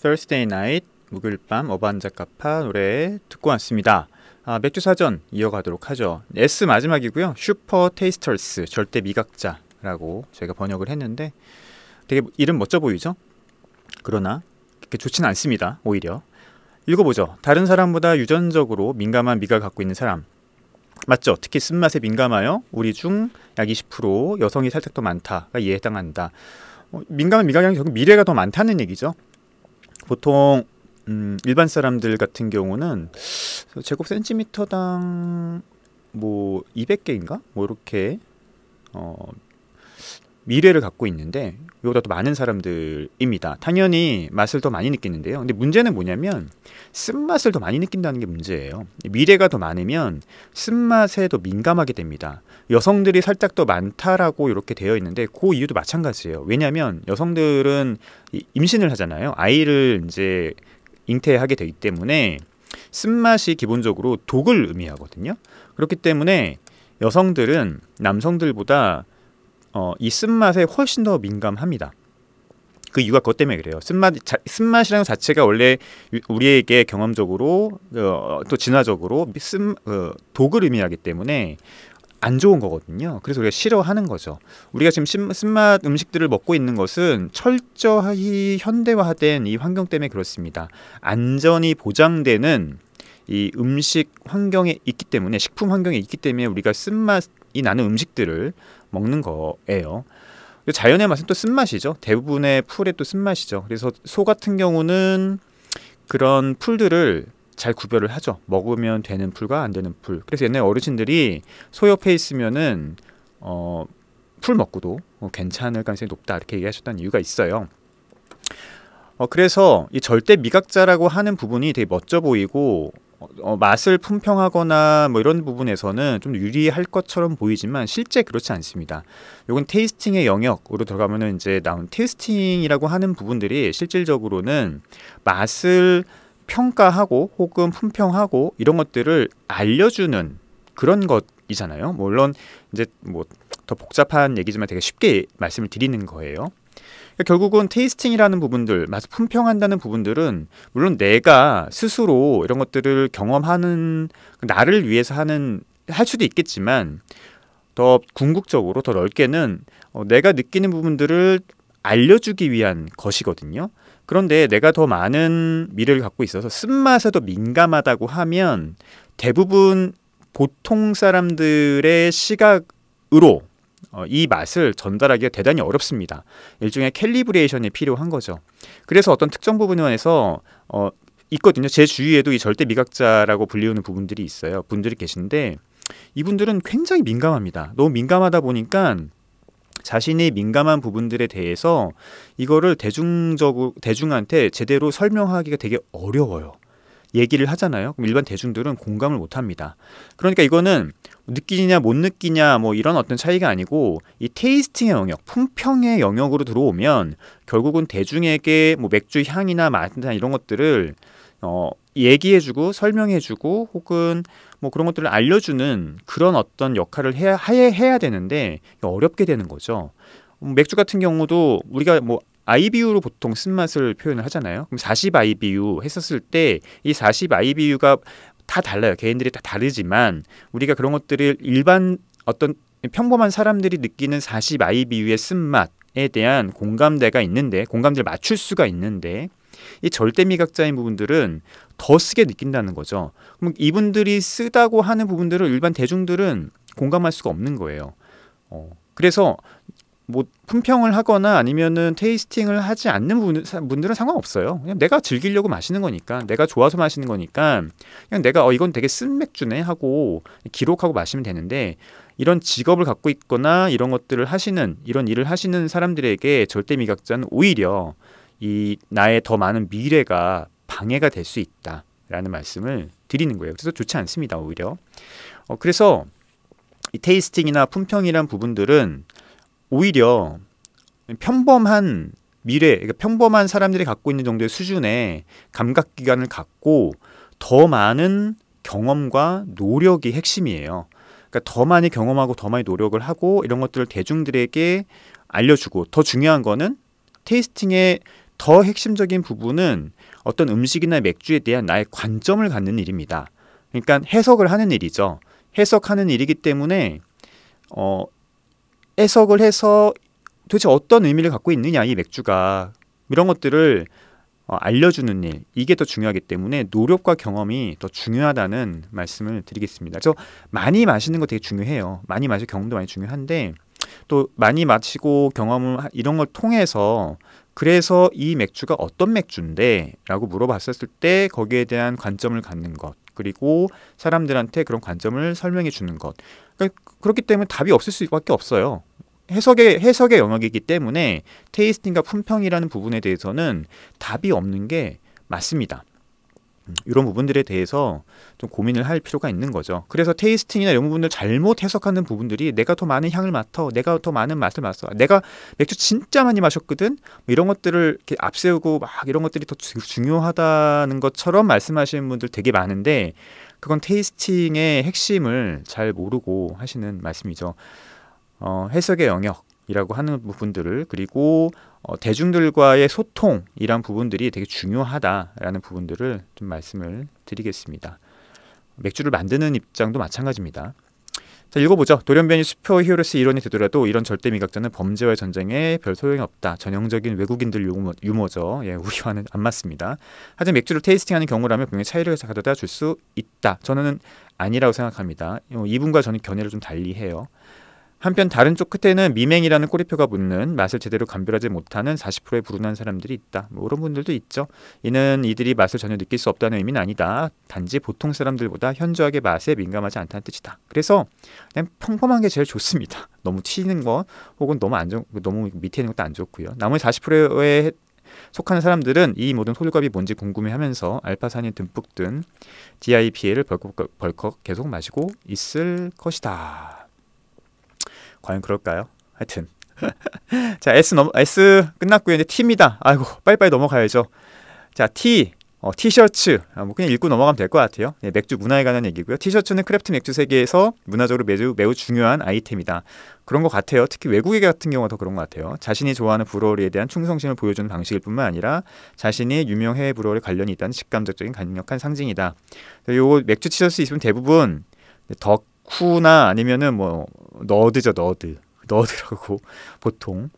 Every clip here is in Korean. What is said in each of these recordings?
Thursday Night 목요일 밤 어반자카파 노래 듣고 왔습니다. 맥주 사전 이어가도록 하죠. S 마지막이고요. 슈퍼 테이스터스 절대 미각자라고 저희가 번역을 했는데 되게 이름 멋져 보이죠? 그러나 그렇게 좋지는 않습니다. 오히려 읽어보죠. 다른 사람보다 유전적으로 민감한 미각을 갖고 있는 사람 맞죠? 특히 쓴맛에 민감하여 우리 중 약 20% 여성이 살짝 더 많다가 이에 해당한다. 민감한 미각이 결국 미래가 더 많다는 얘기죠. 보통 일반 사람들 같은 경우는 제곱 센티미터당 뭐 200개인가? 뭐 이렇게 미래를 갖고 있는데 이보다 더 많은 사람들입니다. 당연히 맛을 더 많이 느끼는데요. 근데 문제는 뭐냐면 쓴맛을 더 많이 느낀다는 게 문제예요. 미래가 더 많으면 쓴맛에 더 민감하게 됩니다. 여성들이 살짝 더 많다라고 이렇게 되어 있는데 그 이유도 마찬가지예요. 왜냐하면 여성들은 임신을 하잖아요. 아이를 이제 잉태하게 되기 때문에 쓴맛이 기본적으로 독을 의미하거든요. 그렇기 때문에 여성들은 남성들보다 이 쓴맛에 훨씬 더 민감합니다. 그 이유가 그것 때문에 그래요. 쓴맛이라는 것 자체가 원래 우리에게 경험적으로 또 진화적으로 독을 의미하기 때문에 안 좋은 거거든요. 그래서 우리가 싫어하는 거죠. 우리가 지금 쓴맛 음식들을 먹고 있는 것은 철저히 현대화된 이 환경 때문에 그렇습니다. 안전이 보장되는 이 음식 환경에 있기 때문에, 식품 환경에 있기 때문에 우리가 쓴맛이 나는 음식들을 먹는 거예요. 자연의 맛은 또 쓴맛이죠. 대부분의 풀의 또 쓴맛이죠. 그래서 소 같은 경우는 그런 풀들을 잘 구별을 하죠. 먹으면 되는 풀과 안 되는 풀. 그래서 옛날 어르신들이 소 옆에 있으면은 풀 먹고도 괜찮을 가능성이 높다 이렇게 얘기하셨다는 이유가 있어요. 그래서 이 절대 미각자라고 하는 부분이 되게 멋져 보이고 맛을 품평하거나 뭐 이런 부분에서는 좀 유리할 것처럼 보이지만 실제 그렇지 않습니다. 요건 테이스팅의 영역으로 들어가면은 이제 나온 테이스팅이라고 하는 부분들이 실질적으로는 맛을 평가하고 혹은 품평하고 이런 것들을 알려주는 그런 것이잖아요. 물론 이제 뭐 더 복잡한 얘기지만 되게 쉽게 말씀을 드리는 거예요. 결국은 테이스팅이라는 부분들, 맛을 품평한다는 부분들은 물론 내가 스스로 이런 것들을 경험하는 나를 위해서 할 수도 있겠지만 더 궁극적으로 더 넓게는 내가 느끼는 부분들을 알려주기 위한 것이거든요. 그런데 내가 더 많은 미래를 갖고 있어서 쓴맛에 더 민감하다고 하면 대부분 보통 사람들의 시각으로 이 맛을 전달하기가 대단히 어렵습니다. 일종의 캘리브레이션이 필요한 거죠. 그래서 어떤 특정 부분에서 있거든요. 제 주위에도 이 절대 미각자라고 불리우는 부분들이 있어요. 분들이 계신데 이분들은 굉장히 민감합니다. 너무 민감하다 보니까 자신이 민감한 부분들에 대해서 이거를 대중한테 제대로 설명하기가 되게 어려워요. 얘기를 하잖아요. 그럼 일반 대중들은 공감을 못 합니다. 그러니까 이거는 느끼냐 못 느끼냐 뭐 이런 어떤 차이가 아니고 이 테이스팅의 영역, 품평의 영역으로 들어오면 결국은 대중에게 뭐 맥주 향이나 맛이나 이런 것들을 얘기해주고 설명해주고 혹은 뭐 그런 것들을 알려주는 그런 어떤 역할을 해야 되는데 어렵게 되는 거죠. 맥주 같은 경우도 우리가 뭐 IBU로 보통 쓴맛을 표현을 하잖아요. 그럼 40 IBU 했었을 때 이 40 IBU가 다 달라요. 개인들이 다 다르지만 우리가 그런 것들을 일반 어떤 평범한 사람들이 느끼는 40 IBU의 쓴맛에 대한 공감대가 있는데 공감대를 맞출 수가 있는데 이 절대 미각자인 부분들은 더 쓰게 느낀다는 거죠. 그럼 이분들이 쓰다고 하는 부분들을 일반 대중들은 공감할 수가 없는 거예요. 그래서 뭐 품평을 하거나 아니면은 테이스팅을 하지 않는 분들은 상관없어요. 그냥 내가 즐기려고 마시는 거니까, 내가 좋아서 마시는 거니까 그냥 내가 이건 되게 쓴 맥주네 하고 기록하고 마시면 되는데 이런 직업을 갖고 있거나 이런 것들을 하시는 이런 일을 하시는 사람들에게 절대 미각자는 오히려 이 나의 더 많은 미래가 방해가 될 수 있다라는 말씀을 드리는 거예요. 그래서 좋지 않습니다. 오히려 그래서 이 테이스팅이나 품평이란 부분들은 오히려 평범한 미래, 그러니까 평범한 사람들이 갖고 있는 정도의 수준의 감각기관을 갖고 더 많은 경험과 노력이 핵심이에요. 그러니까 더 많이 경험하고 더 많이 노력을 하고 이런 것들을 대중들에게 알려주고 더 중요한 거는 테이스팅에 더 핵심적인 부분은 어떤 음식이나 맥주에 대한 나의 관점을 갖는 일입니다. 그러니까 해석을 하는 일이죠. 해석하는 일이기 때문에 해석을 해서 도대체 어떤 의미를 갖고 있느냐 이 맥주가 이런 것들을 알려주는 일, 이게 더 중요하기 때문에 노력과 경험이 더 중요하다는 말씀을 드리겠습니다. 그래서 많이 마시는 거 되게 중요해요. 많이 마실 경험도 많이 중요한데 또 많이 마시고 경험을 이런 걸 통해서 그래서 이 맥주가 어떤 맥주인데 라고 물어봤었을 때 거기에 대한 관점을 갖는 것, 그리고 사람들한테 그런 관점을 설명해 주는 것. 그러니까 그렇기 때문에 답이 없을 수밖에 없어요. 해석의 영역이기 때문에 테이스팅과 품평이라는 부분에 대해서는 답이 없는 게 맞습니다. 이런 부분들에 대해서 좀 고민을 할 필요가 있는 거죠. 그래서 테이스팅이나 이런 부분들 잘못 해석하는 부분들이 내가 더 많은 향을 맡아, 내가 더 많은 맛을 맡아, 내가 맥주 진짜 많이 마셨거든, 이런 것들을 이렇게 앞세우고 막 이런 것들이 더 중요하다는 것처럼 말씀하시는 분들 되게 많은데 그건 테이스팅의 핵심을 잘 모르고 하시는 말씀이죠. 해석의 영역이라고 하는 부분들을, 그리고 대중들과의 소통이란 부분들이 되게 중요하다라는 부분들을 좀 말씀을 드리겠습니다. 맥주를 만드는 입장도 마찬가지입니다. 자, 읽어보죠. 돌연변이 슈퍼 히어로스 일원이 되더라도 이런 절대 미각자는 범죄와의 전쟁에 별 소용이 없다. 전형적인 외국인들 유머죠. 예, 우리와는 안 맞습니다. 하지만 맥주를 테이스팅하는 경우라면 분명히 차이를 가져다 줄 수 있다. 저는 아니라고 생각합니다. 이분과 저는 견해를 좀 달리해요. 한편 다른 쪽 끝에는 미맹이라는 꼬리표가 붙는 맛을 제대로 감별하지 못하는 40%의 불운한 사람들이 있다. 뭐 이런 분들도 있죠. 이는 이들이 맛을 전혀 느낄 수 없다는 의미는 아니다. 단지 보통 사람들보다 현저하게 맛에 민감하지 않다는 뜻이다. 그래서 그냥 평범한 게 제일 좋습니다. 너무 튀는 거 혹은 너무 밑에 있는 것도 안 좋고요. 나머지 40%에 속하는 사람들은 이 모든 호들갑이 뭔지 궁금해하면서 알파산이 듬뿍 든 DIPA를 벌컥 계속 마시고 있을 것이다. 과연 그럴까요? 하여튼 자, S 끝났고요. 이제 T입니다. 아이고, 빨리빨리 넘어가야죠. 자, 티셔츠. 뭐 그냥 읽고 넘어가면 될 것 같아요. 네, 맥주 문화에 관한 얘기고요. 티셔츠는 크래프트 맥주 세계에서 문화적으로 매우 중요한 아이템이다. 그런 것 같아요. 특히 외국인 같은 경우가 더 그런 것 같아요. 자신이 좋아하는 브루어리에 대한 충성심을 보여주는 방식일 뿐만 아니라 자신이 유명 해외 브루어리 관련이 있다는 직감적인 강력한 상징이다. 요 맥주 티셔츠 있으면 대부분 덕후나 아니면은 뭐 너드라고 보통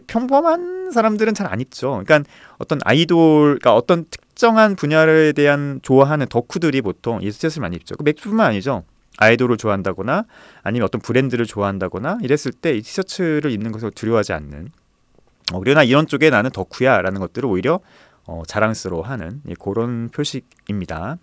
평범한 사람들은 잘 안 입죠. 그러니까 어떤 아이돌, 그러니까 어떤 특정한 분야에 대한 좋아하는 덕후들이 보통 이 티셔츠를 많이 입죠. 그 맥주뿐만 아니죠. 아이돌을 좋아한다거나 아니면 어떤 브랜드를 좋아한다거나 이랬을 때 이 티셔츠를 입는 것을 두려워하지 않는, 그러나 이런 쪽에 나는 덕후야라는 것들을 오히려 자랑스러워하는 그런 표식입니다.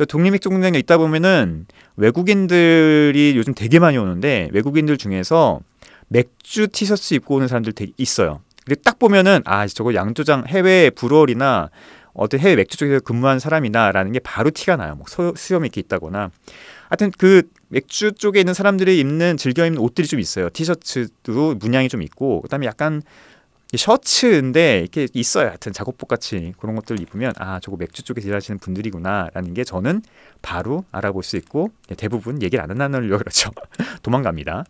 독립맥주 공장에 있다 보면은 외국인들이 요즘 되게 많이 오는데 외국인들 중에서 맥주 티셔츠 입고 오는 사람들 되게 있어요. 근데 딱 보면은 저거 양조장 해외 브루어리나 어떤 해외 맥주 쪽에서 근무한 사람이나라는 게 바로 티가 나요. 뭐 수염이 이렇게 있다거나. 하여튼 그 맥주 쪽에 있는 사람들이 즐겨 입는 옷들이 좀 있어요. 티셔츠도 문양이 좀 있고, 그다음에 약간 셔츠인데 이렇게 있어요. 하여튼 작업복 같이 그런 것들 입으면 저거 맥주 쪽에서 일하시는 분들이구나 라는 게 저는 바로 알아볼 수 있고, 대부분 얘기를 안 나누려고 그러죠. 도망갑니다.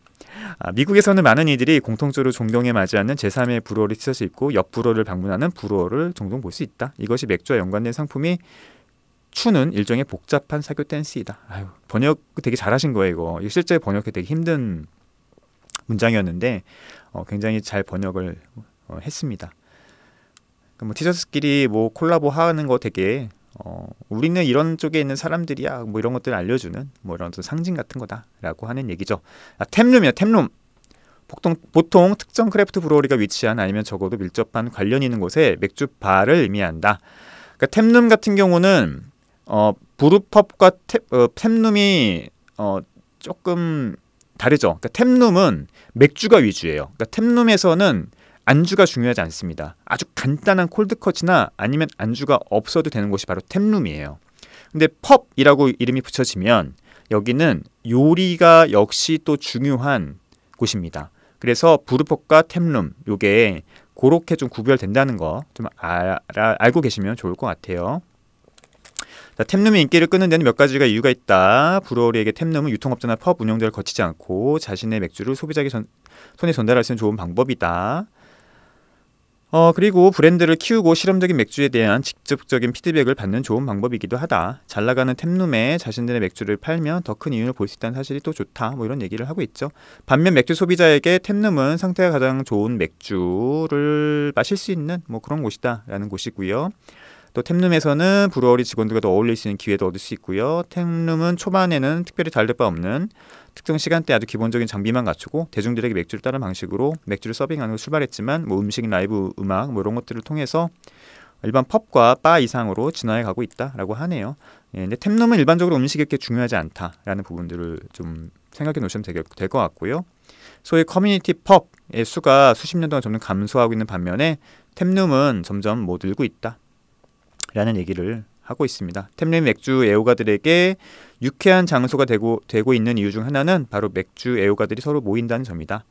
미국에서는 많은 이들이 공통적으로 존경에 맞이하는 제3의 브루어리 티셔츠 입고 옆 브루어를 방문하는 브루어를 종종 볼 수 있다. 이것이 맥주와 연관된 상품이 추는 일종의 복잡한 사교 댄스이다. 번역 되게 잘하신 거예요. 이거 실제 번역이 되게 힘든 문장이었는데 굉장히 잘 번역을 했습니다. 뭐 티셔츠끼리 뭐 콜라보 하는 거 되게 우리는 이런 쪽에 있는 사람들이야 뭐 이런 것들을 알려주는 뭐 이런 상징 같은 거다라고 하는 얘기죠. 템룸이요. 템룸. 보통 특정 크래프트 브루어리가 위치한 아니면 적어도 밀접한 관련이 있는 곳에 맥주 바를 의미한다. 그러니까 템룸 같은 경우는 브루펍과 템룸이 조금 다르죠. 그러니까 템룸은 맥주가 위주예요. 그러니까 템룸에서는 안주가 중요하지 않습니다. 아주 간단한 콜드컷이나 아니면 안주가 없어도 되는 곳이 바로 템룸이에요. 근데 펍이라고 이름이 붙여지면 여기는 요리가 역시 또 중요한 곳입니다. 그래서 브루펍과 템룸 요게 그렇게 좀 구별된다는 거 좀 알고 계시면 좋을 것 같아요. 자, 템룸이 인기를 끄는 데는 몇 가지가 이유가 있다. 브루어리에게 템룸은 유통업자나 펍 운영자를 거치지 않고 자신의 맥주를 소비자에게 손에 전달할 수 있는 좋은 방법이다. 그리고 브랜드를 키우고 실험적인 맥주에 대한 직접적인 피드백을 받는 좋은 방법이기도 하다. 잘 나가는 템룸에 자신들의 맥주를 팔면 더 큰 이윤을 볼 수 있다는 사실이 또 좋다. 뭐 이런 얘기를 하고 있죠. 반면 맥주 소비자에게 템룸은 상태가 가장 좋은 맥주를 마실 수 있는 뭐 그런 곳이다라는 곳이고요. 또 템룸에서는 브루어리 직원들과 더 어울릴 수 있는 기회도 얻을 수 있고요. 템룸은 초반에는 특별히 다를 바 없는 특정 시간대 아주 기본적인 장비만 갖추고 대중들에게 맥주를 따르는 방식으로 맥주를 서빙하는 걸 출발했지만 뭐 음식, 라이브 음악 뭐 이런 것들을 통해서 일반 펍과 바 이상으로 진화해 가고 있다라고 하네요. 예, 근데 템룸은 일반적으로 음식이 그렇게 중요하지 않다라는 부분들을 좀 생각해 놓으시면 될 것 같고요. 소위 커뮤니티 펍의 수가 수십 년 동안 점점 감소하고 있는 반면에 템룸은 점점 못 늘고 있다. 라는 얘기를 하고 있습니다. 템룸 맥주 애호가들에게 유쾌한 장소가 되고 있는 이유 중 하나는 바로 맥주 애호가들이 서로 모인다는 점이다.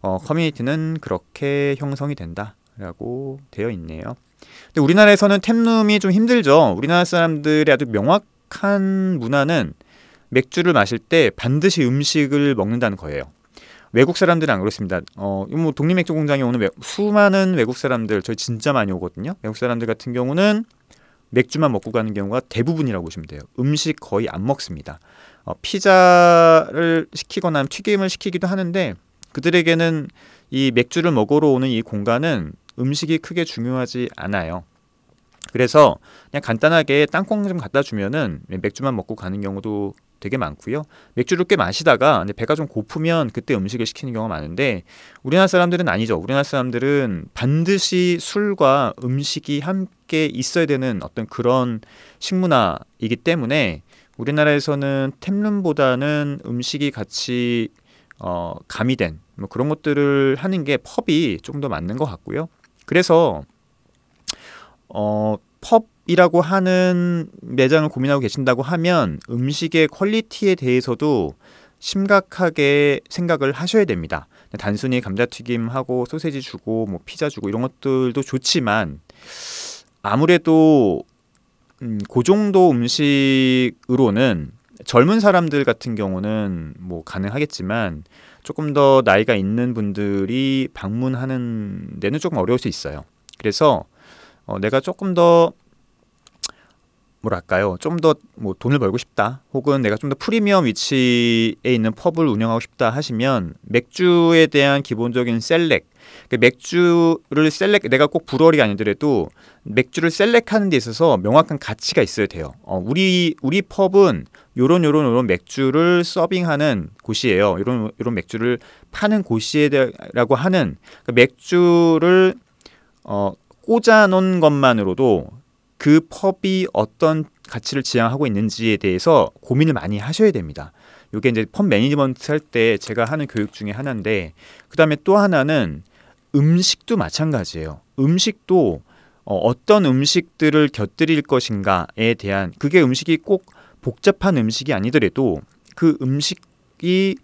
커뮤니티는 그렇게 형성이 된다라고 되어 있네요. 근데 우리나라에서는 템룸이 좀 힘들죠. 우리나라 사람들의 아주 명확한 문화는 맥주를 마실 때 반드시 음식을 먹는다는 거예요. 외국 사람들은 안 그렇습니다. 뭐 독립맥주 공장에 오는 수많은 외국 사람들, 저희 진짜 많이 오거든요. 외국 사람들 같은 경우는 맥주만 먹고 가는 경우가 대부분이라고 보시면 돼요. 음식 거의 안 먹습니다. 피자를 시키거나 튀김을 시키기도 하는데 그들에게는 이 맥주를 먹으러 오는 이 공간은 음식이 크게 중요하지 않아요. 그래서 그냥 간단하게 땅콩 좀 갖다 주면은 맥주만 먹고 가는 경우도 되게 많고요. 맥주를 꽤 마시다가 배가 좀 고프면 그때 음식을 시키는 경우가 많은데 우리나라 사람들은 아니죠. 우리나라 사람들은 반드시 술과 음식이 함께 있어야 되는 어떤 그런 식문화이기 때문에 우리나라에서는 템룸보다는 음식이 같이 가미된 뭐 그런 것들을 하는 게 펍이 좀 더 맞는 것 같고요. 그래서 펍이라고 하는 매장을 고민하고 계신다고 하면 음식의 퀄리티에 대해서도 심각하게 생각을 하셔야 됩니다. 단순히 감자튀김하고 소세지 주고 뭐 피자 주고 이런 것들도 좋지만 아무래도 그 정도 음식으로는 젊은 사람들 같은 경우는 뭐 가능하겠지만 조금 더 나이가 있는 분들이 방문하는 데는 조금 어려울 수 있어요. 그래서 내가 조금 더 뭐랄까요, 좀 더 뭐 돈을 벌고 싶다, 혹은 내가 좀 더 프리미엄 위치에 있는 펍을 운영하고 싶다 하시면 맥주에 대한 기본적인 셀렉, 맥주를 내가 꼭 브루어리가 아니더라도 맥주를 셀렉하는 데 있어서 명확한 가치가 있어야 돼요. 우리 펍은 요런 맥주를 서빙하는 곳이에요. 요런 맥주를 파는 곳이라고 하는 맥주를 꽂아 놓은 것만으로도 그 펍이 어떤 가치를 지향하고 있는지에 대해서 고민을 많이 하셔야 됩니다. 이게 이제 펍 매니지먼트 할 때 제가 하는 교육 중에 하나인데, 그 다음에 또 하나는 음식도 마찬가지예요. 음식도 어떤 음식들을 곁들일 것인가에 대한, 그게 음식이 꼭 복잡한 음식이 아니더라도 그 음식이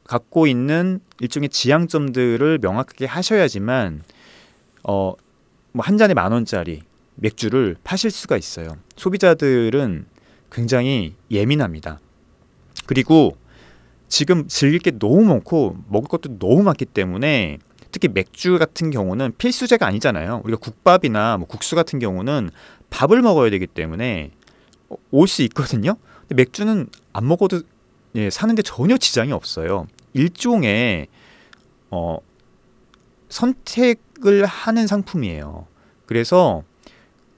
갖고 있는 일종의 지향점들을 명확하게 하셔야지만 뭐 한 잔에 10,000원짜리 맥주를 파실 수가 있어요. 소비자들은 굉장히 예민합니다. 그리고 지금 즐길 게 너무 많고 먹을 것도 너무 많기 때문에 특히 맥주 같은 경우는 필수제가 아니잖아요. 우리가 국밥이나 뭐 국수 같은 경우는 밥을 먹어야 되기 때문에 올 수 있거든요. 근데 맥주는 안 먹어도 사는데 전혀 지장이 없어요. 일종의 선택을 하는 상품이에요. 그래서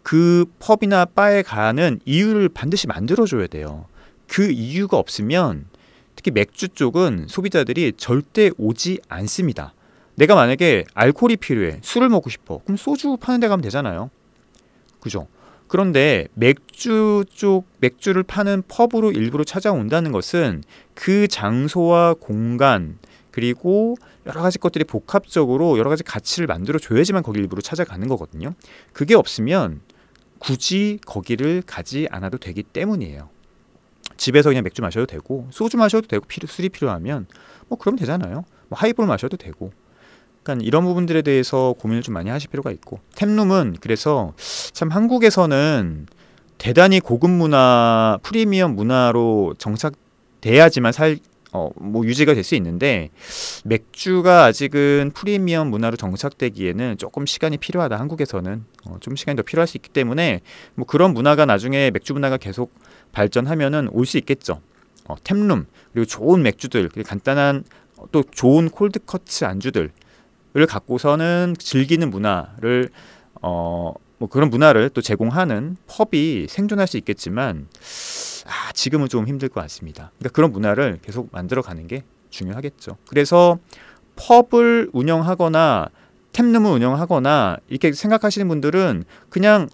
그 펍이나 바에 가는 이유를 반드시 만들어줘야 돼요. 그 이유가 없으면 특히 맥주 쪽은 소비자들이 절대 오지 않습니다. 내가 만약에 알코올이 필요해, 술을 먹고 싶어, 그럼 소주 파는 데 가면 되잖아요. 그죠? 그런데 맥주를 파는 펍으로 일부러 찾아온다는 것은 그 장소와 공간, 그리고 여러 가지 것들이 복합적으로 여러 가지 가치를 만들어 줘야지만 거기 일부러 찾아가는 거거든요. 그게 없으면 굳이 거기를 가지 않아도 되기 때문이에요. 집에서 그냥 맥주 마셔도 되고 소주 마셔도 되고 술이 필요하면 뭐 그러면 되잖아요. 뭐 하이볼 마셔도 되고. 그러니까 이런 부분들에 대해서 고민을 좀 많이 하실 필요가 있고, 템룸은 그래서 참 한국에서는 대단히 고급 문화, 프리미엄 문화로 정착돼야지만 뭐 유지가 될 수 있는데 맥주가 아직은 프리미엄 문화로 정착되기에는 조금 시간이 필요하다. 한국에서는 좀 시간이 더 필요할 수 있기 때문에 뭐 그런 문화가 나중에 맥주 문화가 계속 발전하면은 올 수 있겠죠. 템룸 그리고 좋은 맥주들 그리고 간단한 또 좋은 콜드커츠 안주들을 갖고서는 즐기는 문화를 뭐 그런 문화를 또 제공하는 펍이 생존할 수 있겠지만 지금은 좀 힘들 것 같습니다. 그러니까 그런 문화를 계속 만들어가는 게 중요하겠죠. 그래서 펍을 운영하거나 템룸을 운영하거나 이렇게 생각하시는 분들은 그냥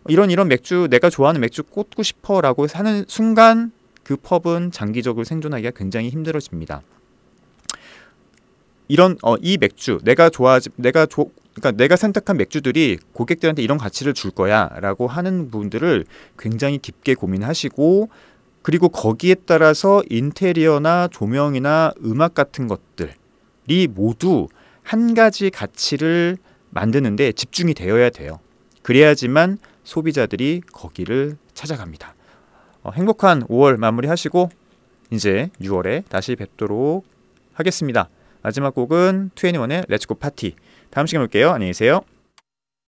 이런 맥주 내가 좋아하는 맥주 꽂고 싶어라고 하는 순간 그 펍은 장기적으로 생존하기가 굉장히 힘들어집니다. 이 맥주 그러니까 내가 선택한 맥주들이 고객들한테 이런 가치를 줄 거야라고 하는 분들을 굉장히 깊게 고민하시고 그리고 거기에 따라서 인테리어나 조명이나 음악 같은 것들이 모두 한 가지 가치를 만드는데 집중이 되어야 돼요. 그래야지만 소비자들이 거기를 찾아갑니다. 행복한 5월 마무리하시고 이제 6월에 다시 뵙도록 하겠습니다. 마지막 곡은 2NE1의 렛츠고 파티. 다음 시간에 올게요. 안녕히 계세요.